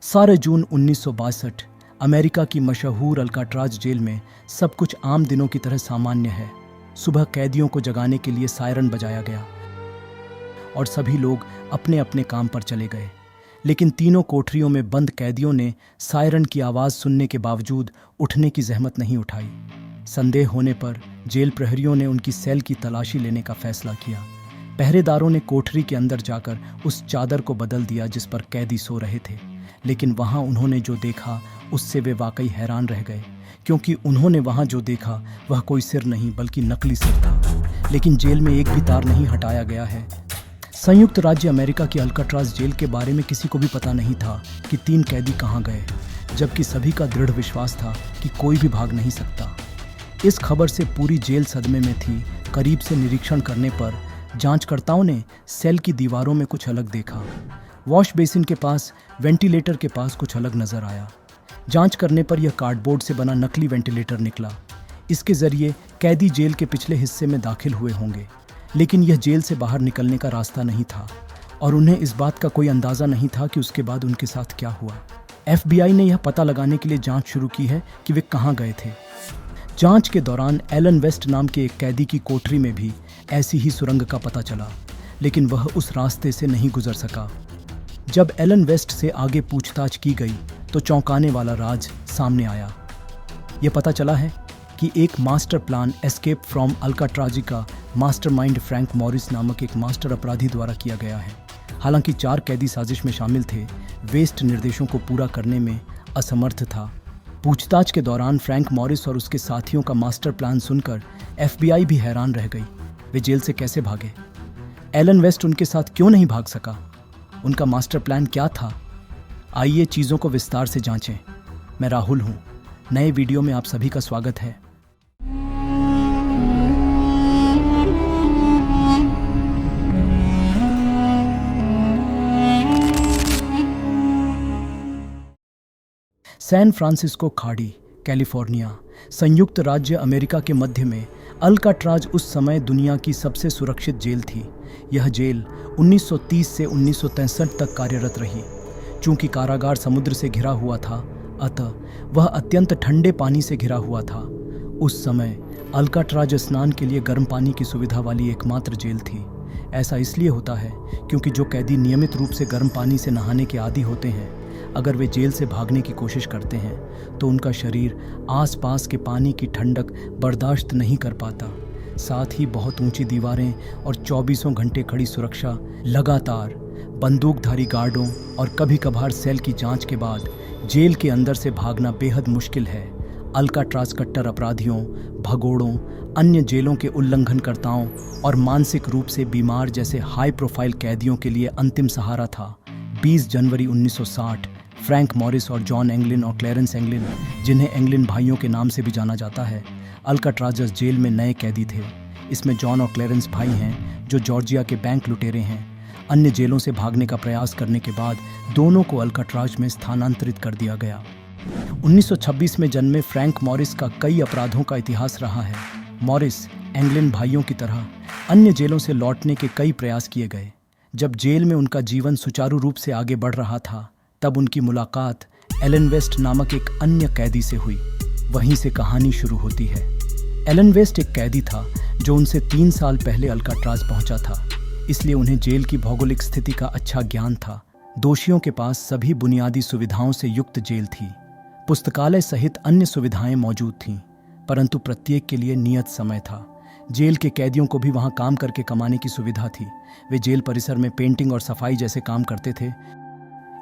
4 जून 1962 America की मशहूर Alcatraz jail में सब कुछ आम दिनों की तरह सामान्य है। सुबह कैदियों को जगाने के लिए सायरन बजाया गया और सभी लोग अपने अपने काम पर चले गए। लेकिन तीनों कोठरियों में बंद कैदियों ने सायरन की आवाज़ सुनने के बावजूद उठने की जहमत नहीं उठाई। संदेह होने पर जेल प्रहरियों ने उनकी सेल की तलाशी लेने का फैसला किया। पहरेदारों ने कोठरी के अंदर जाकर उस चादर को बदल दिया जिस पर कैदी सो रहे थे, लेकिन वहां उन्होंने जो देखा उससे वे वाकई हैरान रह गए, क्योंकि उन्होंने वहां जो देखा वह कोई सिर नहीं बल्कि नकली सिर था। लेकिन जेल में एक भी तार नहीं हटाया गया है। संयुक्त राज्य अमेरिका की अल्काट्राज जेल के बारे में किसी को भी पता नहीं था कि 3 कैदी कहाँ गए, जबकि सभी का दृढ़ विश्वास था कि कोई भी भाग नहीं सकता। इस खबर से पूरी जेल सदमे में थी। करीब से निरीक्षण करने पर जांचकर्ताओं ने सेल की दीवारों में कुछ अलग देखा। वॉश बेसिन के पास, वेंटिलेटर के पास कुछ अलग नजर आया। जांच करने पर यह कार्डबोर्ड से बना नकली वेंटिलेटर निकला। इसके जरिए कैदी जेल के पिछले हिस्से में दाखिल हुए होंगे, लेकिन यह जेल से बाहर निकलने का रास्ता नहीं था और उन्हें इस बात का कोई अंदाजा नहीं था कि उसके बाद उनके साथ क्या हुआ। FBI ने यह पता लगाने के लिए जांच शुरू की है कि वे कहां गए थे। जांच के दौरान एलन वेस्ट नाम के एक कैदी की कोठरी में भी ऐसी ही सुरंग का पता चला, लेकिन वह उस रास्ते से नहीं गुजर सका। जब एलन वेस्ट से आगे पूछताछ की गई तो चौंकाने वाला राज सामने आया। यह पता चला है कि एक master plan escape from Alcatraz का मास्टरमाइंड फ्रैंक मॉरिस नामक एक मास्टर अपराधी द्वारा किया गया है। हालांकि 4 कैदी साजिश में शामिल थे, वेस्ट निर्देशों को पूरा करने में असमर्थ था। पूछताछ के दौरान फ्रैंक मॉरिस और उसके साथियों का मास्टर प्लान सुनकर FBI भी हैरान रह गई। वे जेल से कैसे भागे? एलन वेस्ट उनके साथ क्यों नहीं भाग सका? उनका मास्टर प्लान क्या था? आइए चीज़ों को विस्तार से जांचें। मैं राहुल हूँ। नए वीडियो में आप सभी का स्वागत है। सैन फ्रांसिस्को खाड़ी, कैलिफोर्निया, संयुक्त राज्य अमेरिका के मध्य में अल्काट्राज उस समय दुनिया की सबसे सुरक्षित जेल थी। यह जेल 1930 से 1963 तक कार्यरत रही। चूंकि कारागार समुद्र से घिरा हुआ था, अतः वह अत्यंत ठंडे पानी से घिरा हुआ था। उस समय अल्काट्राज स्नान के लिए गर्म पानी की सुविधा वाली एकमात्र जेल थी। ऐसा इसलिए होता है क्योंकि जो कैदी नियमित रूप से गर्म पानी से नहाने के आदी होते हैं, अगर वे जेल से भागने की कोशिश करते हैं तो उनका शरीर आसपास के पानी की ठंडक बर्दाश्त नहीं कर पाता। साथ ही बहुत ऊंची दीवारें और 24 घंटे खड़ी सुरक्षा, लगातार बंदूकधारी गार्डों और कभी कभार सेल की जांच के बाद जेल के अंदर से भागना बेहद मुश्किल है। अल्काट्राज कट्टर अपराधियों, भगोड़ों, अन्य जेलों के उल्लंघनकर्ताओं और मानसिक रूप से बीमार जैसे हाई प्रोफाइल कैदियों के लिए अंतिम सहारा था। 20 जनवरी 1960 फ्रैंक मॉरिस और जॉन एंगलिन और क्लेरेंस एंगलिन, जिन्हें एंगलिन भाइयों के नाम से भी जाना जाता है, अल्काट्राज जेल में नए कैदी थे। इसमें जॉन और क्लेरेंस भाई हैं जो जॉर्जिया के बैंक लुटेरे हैं। अन्य जेलों से भागने का प्रयास करने के बाद दोनों को अल्काट्राज में स्थानांतरित कर दिया गया। 1926 में जन्मे फ्रैंक मॉरिस का कई अपराधों का इतिहास रहा है। मॉरिस, एंगलिन भाइयों की तरह अन्य जेलों से लौटने के कई प्रयास किए गए। जब जेल में उनका जीवन सुचारू रूप से आगे बढ़ रहा था, तब उनकी मुलाकात एलन वेस्ट नामक एक अन्य कैदी से हुई। वहीं से कहानी शुरू होती है। एलन वेस्ट एक कैदी था जो उनसे 3 साल पहले अल्काट्राज पहुंचा था, इसलिए उन्हें जेल की भौगोलिक स्थिति का अच्छा ज्ञान था। दोषियों के पास सभी बुनियादी सुविधाओं से युक्त जेल थी। पुस्तकालय सहित अन्य सुविधाएं मौजूद थीं, परंतु प्रत्येक के लिए नियत समय था। जेल के कैदियों को भी वहां काम करके कमाने की सुविधा थी। वे जेल परिसर में पेंटिंग और सफाई जैसे काम करते थे।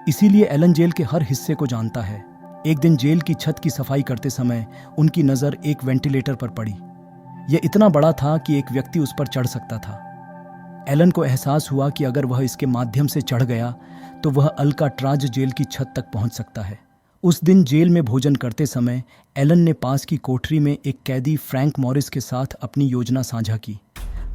इसीलिए एलन जेल के हर हिस्से को जानता है। एक दिन जेल की छत की सफाई करते समय उनकी नज़र एक वेंटिलेटर पर पड़ी। यह इतना बड़ा था कि एक व्यक्ति उस पर चढ़ सकता था। एलन को एहसास हुआ कि अगर वह इसके माध्यम से चढ़ गया तो वह अल्काट्राज जेल की छत तक पहुंच सकता है। उस दिन जेल में भोजन करते समय एलन ने पास की कोठरी में एक कैदी फ्रैंक मॉरिस के साथ अपनी योजना साझा की।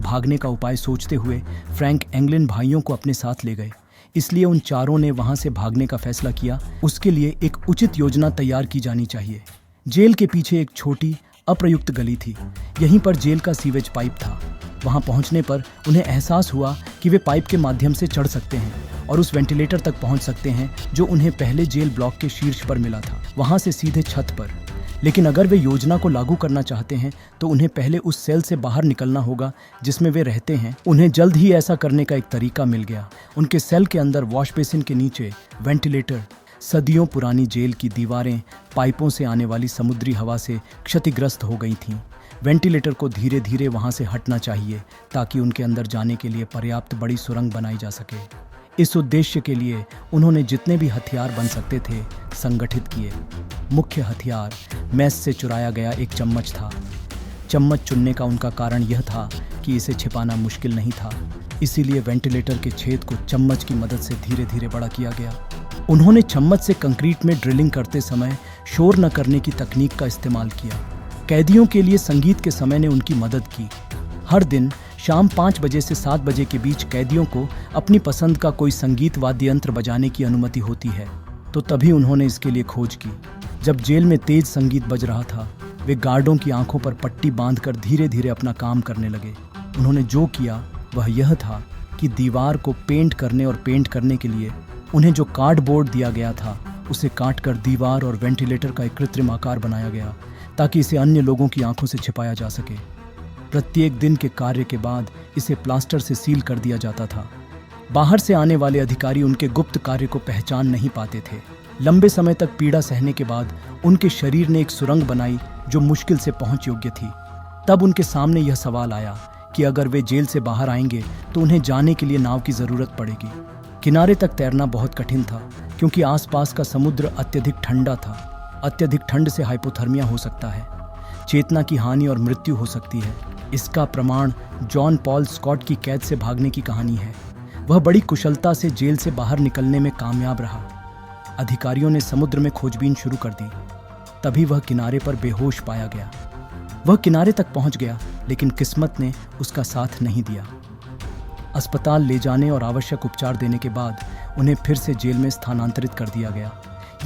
भागने का उपाय सोचते हुए फ्रैंक एंगलिन भाइयों को अपने साथ ले गए, इसलिए उन चारों ने वहां से भागने का फैसला किया। उसके लिए एक उचित योजना तैयार की जानी चाहिए। जेल के पीछे एक छोटी अप्रयुक्त गली थी। यहीं पर जेल का सीवेज पाइप था। वहां पहुंचने पर उन्हें एहसास हुआ कि वे पाइप के माध्यम से चढ़ सकते हैं और उस वेंटिलेटर तक पहुंच सकते हैं जो उन्हें पहले जेल ब्लॉक के शीर्ष पर मिला था, वहां से सीधे छत पर। लेकिन अगर वे योजना को लागू करना चाहते हैं तो उन्हें पहले उस सेल से बाहर निकलना होगा जिसमें वे रहते हैं। उन्हें जल्द ही ऐसा करने का एक तरीका मिल गया। उनके सेल के अंदर वॉश बेसिन के नीचे वेंटिलेटर, सदियों पुरानी जेल की दीवारें पाइपों से आने वाली समुद्री हवा से क्षतिग्रस्त हो गई थीं। वेंटिलेटर को धीरे धीरे वहां से हटना चाहिए ताकि उनके अंदर जाने के लिए पर्याप्त बड़ी सुरंग बनाई जा सके। इस उद्देश्य के लिए उन्होंने जितने भी हथियार बन सकते थे संगठित किए। मुख्य हथियार मैस से चुराया गया एक चम्मच था। चम्मच चुनने का उनका कारण यह था कि इसे छिपाना मुश्किल नहीं था, इसीलिए वेंटिलेटर के छेद को चम्मच की मदद से धीरे धीरे बड़ा किया गया। उन्होंने चम्मच से कंक्रीट में ड्रिलिंग करते समय शोर न करने की तकनीक का इस्तेमाल किया। कैदियों के लिए संगीत के समय ने उनकी मदद की। हर दिन शाम 5 बजे से 7 बजे के बीच कैदियों को अपनी पसंद का कोई संगीत वाद्य यंत्र बजाने की अनुमति होती है, तो तभी उन्होंने इसके लिए खोज की। जब जेल में तेज संगीत बज रहा था, वे गार्डों की आंखों पर पट्टी बांधकर धीरे धीरे अपना काम करने लगे। उन्होंने जो किया वह यह था कि दीवार को पेंट करने और पेंट करने के लिए उन्हें जो कार्डबोर्ड दिया गया था उसे काटकर दीवार और वेंटिलेटर का एक कृत्रिम आकार बनाया गया ताकि इसे अन्य लोगों की आंखों से छिपाया जा सके। प्रत्येक दिन के कार्य के बाद इसे प्लास्टर से सील कर दिया जाता था। बाहर से आने वाले अधिकारी उनके गुप्त कार्य को पहचान नहीं पाते थे। लंबे समय तक पीड़ा सहने के बाद उनके शरीर ने एक सुरंग बनाई जो मुश्किल से पहुंच योग्य थी। तब उनके सामने यह सवाल आया कि अगर वे जेल से बाहर आएंगे तो उन्हें जाने के लिए नाव की जरूरत पड़ेगी। किनारे तक तैरना बहुत कठिन था क्योंकि आसपास का समुद्र अत्यधिक ठंडा था। अत्यधिक ठंड से हाइपोथर्मिया हो सकता है, चेतना की हानि और मृत्यु हो सकती है। इसका प्रमाण जॉन पॉल स्कॉट की कैद से भागने की कहानी है। वह बड़ी कुशलता से जेल से बाहर निकलने में कामयाब रहा। अधिकारियों ने समुद्र में खोजबीन शुरू कर दी। तभी वह किनारे पर बेहोश पाया गया। वह किनारे तक पहुंच गया, लेकिन किस्मत ने उसका साथ नहीं दिया। अस्पताल ले जाने और आवश्यक उपचार देने के बाद उन्हें फिर से जेल में स्थानांतरित कर दिया गया।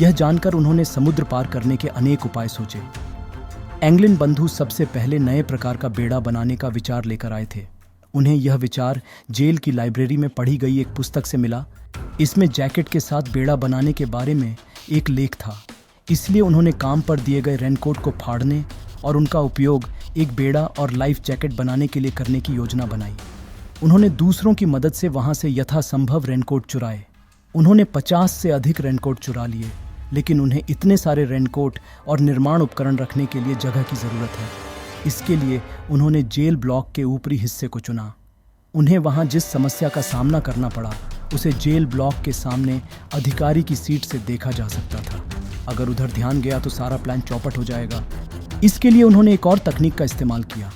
यह जानकर उन्होंने समुद्र पार करने के अनेक उपाय सोचे। एंगलिन बंधु सबसे पहले नए प्रकार का बेड़ा बनाने का विचार लेकर आए थे। उन्हें यह विचार जेल की लाइब्रेरी में पढ़ी गई एक पुस्तक से मिला। इसमें जैकेट के साथ बेड़ा बनाने के बारे में एक लेख था। इसलिए उन्होंने काम पर दिए गए रेनकोट को फाड़ने और उनका उपयोग एक बेड़ा और लाइफ जैकेट बनाने के लिए करने की योजना बनाई। उन्होंने दूसरों की मदद से वहां से यथासंभव रेनकोट चुराए। उन्होंने 50 से अधिक रेनकोट चुरा लिए, लेकिन उन्हें इतने सारे रेनकोट और निर्माण उपकरण रखने के लिए जगह की ज़रूरत है। इसके लिए उन्होंने जेल ब्लॉक के ऊपरी हिस्से को चुना। उन्हें वहां जिस समस्या का सामना करना पड़ा उसे जेल ब्लॉक के सामने अधिकारी की सीट से देखा जा सकता था। अगर उधर ध्यान गया तो सारा प्लान चौपट हो जाएगा। इसके लिए उन्होंने एक और तकनीक का इस्तेमाल किया।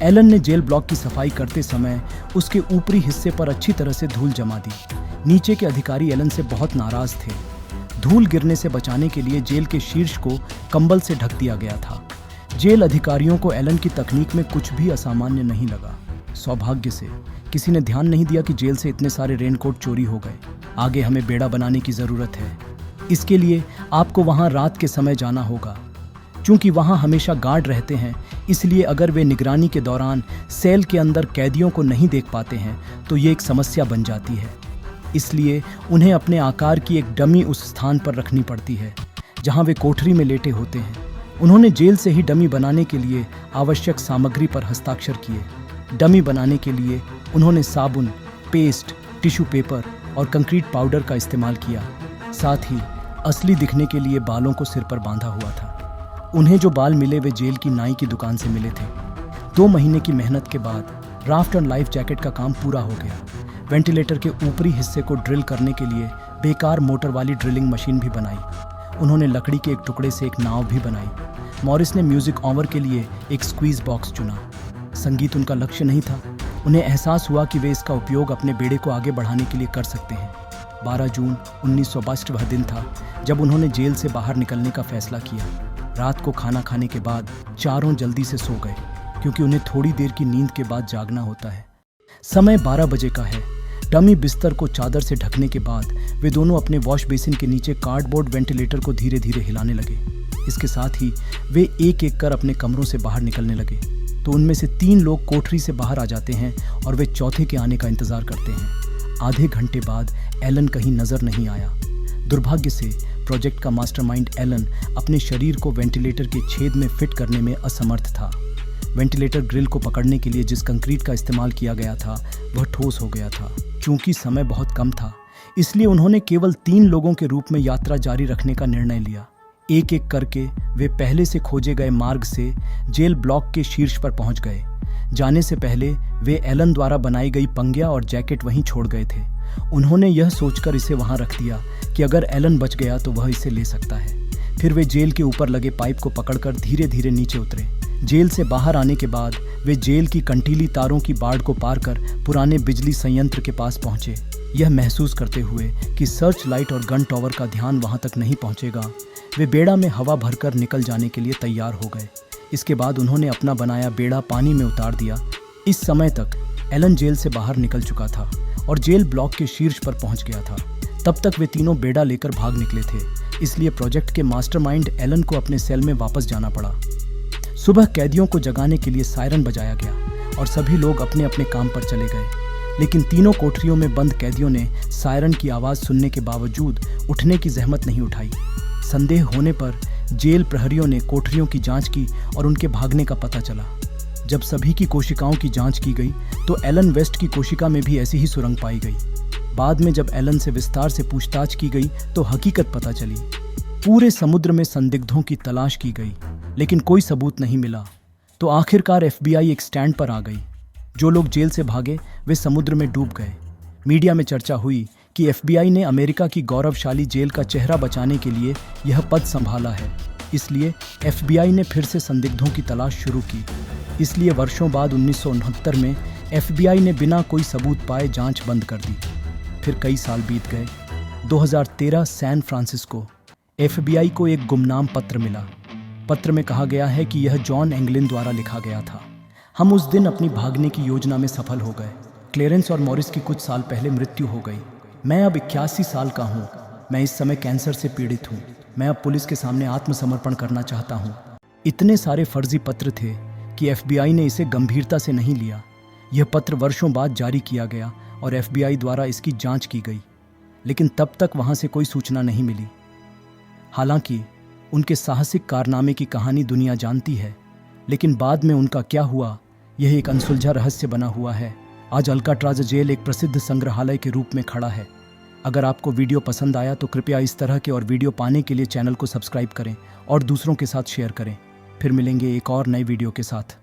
एलन ने जेल ब्लॉक की सफाई करते समय उसके ऊपरी हिस्से पर अच्छी तरह से धूल जमा दी। नीचे के अधिकारी एलन से बहुत नाराज थे। धूल गिरने से बचाने के लिए जेल के शीर्ष को कंबल से ढक दिया गया था। जेल अधिकारियों को एलन की तकनीक में कुछ भी असामान्य नहीं लगा। सौभाग्य से किसी ने ध्यान नहीं दिया कि जेल से इतने सारे रेनकोट चोरी हो गए। आगे हमें बेड़ा बनाने की जरूरत है। इसके लिए आपको वहां रात के समय जाना होगा। चूंकि वहां हमेशा गार्ड रहते हैं, इसलिए अगर वे निगरानी के दौरान सेल के अंदर कैदियों को नहीं देख पाते हैं तो ये एक समस्या बन जाती है। इसलिए उन्हें अपने आकार की एक डमी उस स्थान पर रखनी पड़ती है जहां वे कोठरी में लेटे होते हैं। उन्होंने जेल से ही डमी बनाने के लिए आवश्यक सामग्री पर हस्ताक्षर किए। डमी बनाने के लिए उन्होंने साबुन, पेस्ट, टिश्यू पेपर और कंक्रीट पाउडर का इस्तेमाल किया। साथ ही असली दिखने के लिए बालों को सिर पर बांधा हुआ था। उन्हें जो बाल मिले वे जेल की नाई की दुकान से मिले थे। 2 महीने की मेहनत के बाद राफ्ट और लाइफ जैकेट का काम पूरा हो गया। वेंटिलेटर के ऊपरी हिस्से को ड्रिल करने के लिए बेकार मोटर वाली ड्रिलिंग मशीन भी बनाई। उन्होंने लकड़ी के एक टुकड़े से एक नाव भी बनाई। मॉरिस ने म्यूजिक ओवर के लिए एक स्क्वीज बॉक्स चुना। संगीत उनका लक्ष्य नहीं था। उन्हें एहसास हुआ कि वे इसका उपयोग अपने बेड़े को आगे बढ़ाने के लिए कर सकते हैं। 12 जून 1922 वह दिन था जब उन्होंने जेल से बाहर निकलने का फैसला किया। रात को खाना खाने के बाद चारों जल्दी से सो गए क्योंकि उन्हें थोड़ी देर की नींद के बाद जागना होता है। समय 12 बजे का है। डमी बिस्तर को चादर से ढकने के बाद वे दोनों अपने वॉश बेसिन के नीचे कार्डबोर्ड वेंटिलेटर को धीरे धीरे हिलाने लगे। इसके साथ ही वे एक एक कर अपने कमरों से बाहर निकलने लगे। तो उनमें से 3 लोग कोठरी से बाहर आ जाते हैं और वे चौथे के आने का इंतजार करते हैं। आधे घंटे बाद एलन कहीं नजर नहीं आया। दुर्भाग्य से प्रोजेक्ट का मास्टरमाइंड एलन अपने शरीर को वेंटिलेटर के छेद में फिट करने में असमर्थ था। वेंटिलेटर ग्रिल को पकड़ने के लिए जिस कंक्रीट का इस्तेमाल किया गया था वह ठोस हो गया था। चूंकि समय बहुत कम था, इसलिए उन्होंने केवल 3 लोगों के रूप में यात्रा जारी रखने का निर्णय लिया। एक एक करके वे पहले से खोजे गए मार्ग से जेल ब्लॉक के शीर्ष पर पहुंच गए। जाने से पहले वे एलन द्वारा बनाई गई पंगिया और जैकेट वहीं छोड़ गए थे। उन्होंने यह सोचकर इसे वहां रख दिया कि अगर एलन बच गया तो वह इसे ले सकता है। फिर वे जेल के ऊपर लगे पाइप को पकड़कर धीरे धीरे नीचे उतरे। जेल से बाहर आने के बाद वे जेल की कंटीली तारों की बाड़ को पार कर पुराने बिजली संयंत्र के पास पहुंचे। यह महसूस करते हुए कि सर्च लाइट और गन टॉवर का ध्यान वहां तक नहीं पहुंचेगा, वे बेड़ा में हवा भरकर निकल जाने के लिए तैयार हो गए। इसके बाद उन्होंने अपना बनाया बेड़ा पानी में उतार दिया। इस समय तक एलन जेल से बाहर निकल चुका था और जेल ब्लॉक के शीर्ष पर पहुंच गया था। तब तक वे तीनों बेड़ा लेकर भाग निकले थे, इसलिए प्रोजेक्ट के मास्टरमाइंड एलन को अपने सेल में वापस जाना पड़ा। सुबह कैदियों को जगाने के लिए सायरन बजाया गया और सभी लोग अपने अपने काम पर चले गए, लेकिन तीनों कोठरियों में बंद कैदियों ने सायरन की आवाज़ सुनने के बावजूद उठने की जहमत नहीं उठाई। संदेह होने पर जेल प्रहरियों ने कोठरियों की जांच की और उनके भागने का पता चला। जब सभी की कोशिकाओं की जांच की गई तो एलन वेस्ट की कोशिका में भी ऐसी ही सुरंग पाई गई। बाद में जब एलन से विस्तार से पूछताछ की गई तो हकीकत पता चली। पूरे समुद्र में संदिग्धों की तलाश की गई, लेकिन कोई सबूत नहीं मिला। तो आखिरकार FBI एक स्टैंड पर आ गई। जो लोग जेल से भागे वे समुद्र में डूब गए। मीडिया में चर्चा हुई कि FBI ने अमेरिका की गौरवशाली जेल का चेहरा बचाने के लिए यह पद संभाला है, इसलिए FBI ने फिर से संदिग्धों की तलाश शुरू की। इसलिए वर्षों बाद 1969 में FBI ने बिना कोई सबूत पाए जांच बंद कर दी। फिर कई साल बीत गए। 2013 सैन फ्रांसिस्को FBI को एक गुमनाम पत्र मिला। पत्र में कहा गया है कि यह जॉन एंगलिन द्वारा लिखा गया था। हम उस दिन अपनी भागने की योजना में सफल हो गए। क्लेरेंस और मॉरिस की कुछ साल पहले मृत्यु हो गई। मैं अब 81 साल का हूँ। मैं इस समय कैंसर से पीड़ित हूँ। मैं अब पुलिस के सामने आत्मसमर्पण करना चाहता हूँ। इतने सारे फर्जी पत्र थे कि FBI ने इसे गंभीरता से नहीं लिया। यह पत्र वर्षों बाद जारी किया गया और FBI द्वारा इसकी जांच की गई, लेकिन तब तक वहाँ से कोई सूचना नहीं मिली। हालांकि उनके साहसिक कारनामे की कहानी दुनिया जानती है, लेकिन बाद में उनका क्या हुआ यह एक अनसुलझा रहस्य बना हुआ है। आज अल्काट्राज जेल एक प्रसिद्ध संग्रहालय के रूप में खड़ा है। अगर आपको वीडियो पसंद आया तो कृपया इस तरह के और वीडियो पाने के लिए चैनल को सब्सक्राइब करें और दूसरों के साथ शेयर करें। फिर मिलेंगे एक और नए वीडियो के साथ।